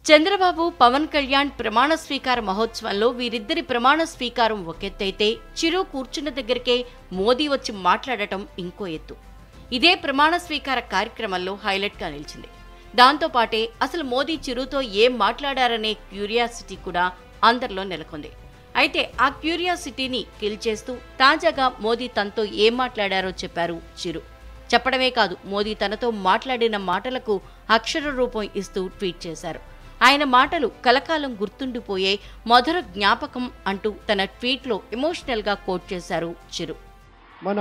చంద్రబాబు పవన్ కళ్యాణ్ ప్రమాణ స్వీకార మహోత్సవంలో వీరిద్దరి ప్రమాణ స్వీకారం ఒకెత్తైతే చిరు కూర్చున్న దగ్గరికే మోదీ వచ్చి మాట్లాడటం ఇంకో ఎత్తు. ఇదే ప్రమాణ స్వీకార కార్యక్రమంలో హైలైట్గా నిలిచింది. దాంతోపాటే అసలు మోదీ చిరుతో ఏం మాట్లాడారనే క్యూరియాసిటీ కూడా అందరిలో నెలకొంది. అయితే ఆ క్యూరియాసిటీని కిల్ చేస్తూ తాజాగా మోదీ తనతో ఏం మాట్లాడారో చెప్పారు చిరు. చెప్పడమే కాదు, మోదీ తనతో మాట్లాడిన మాటలకు అక్షర రూపం ఇస్తూ ట్వీట్ చేశారు. ఆయన మాటలు కలకాలం గుర్తుండిపోయే మధుర జ్ఞాపకం అంటూ తన ట్వీట్లో ఎమోషనల్గా కోట్ చేశారు చిరు. మన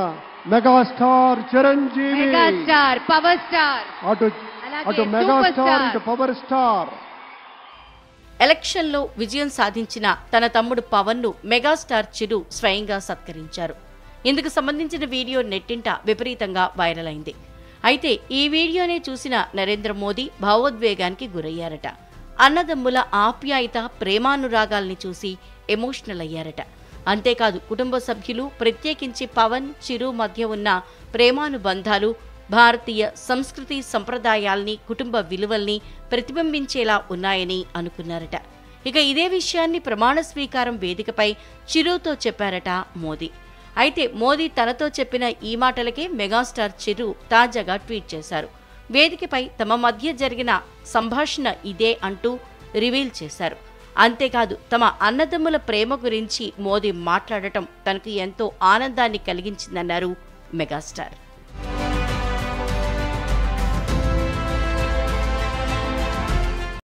megastar Chiranjeevi, megastar power star, అటు మెగాస్టార్ ఇటు పవర్ స్టార్. ఎలక్షన్లో విజయం సాధించిన తన తమ్ముడు పవన్ను మెగాస్టార్ చిరు స్వయంగా సత్కరించారు. ఇందుకు సంబంధించిన వీడియో నెట్టింట విపరీతంగా వైరల్ అయింది. అయితే ఈ వీడియోనే చూసిన నరేంద్ర మోదీ భావోద్వేగానికి గురయ్యారట. అన్నదమ్ముల ఆప్యాయత, ప్రేమానురాగాల్ని చూసి ఎమోషనల్ అయ్యారట. అంతేకాదు, కుటుంబ సభ్యులు, ప్రత్యేకించి పవన్, చిరు మధ్య ఉన్న ప్రేమానుబంధాలు భారతీయ సంస్కృతి సంప్రదాయాల్ని, కుటుంబ విలువల్ని ప్రతిబింబించేలా ఉన్నాయని అనుకున్నారట. ఇక ఇదే విషయాన్ని ప్రమాణ స్వీకారం వేదికపై చిరుతో చెప్పారట మోదీ. అయితే మోదీ తనతో చెప్పిన ఈ మాటలకే మెగాస్టార్ చిరు తాజాగా ట్వీట్ చేశారు. వేదికపై తమ మధ్య జరిగిన సంభాషణ ఇదే అంటూ రివీల్ చేశారు. అంతేకాదు, తమ అన్నదమ్ముల ప్రేమ గురించి మోదీ మాట్లాడటం తనకు ఎంతో ఆనందాన్ని కలిగించిందన్నారు మెగాస్టార్.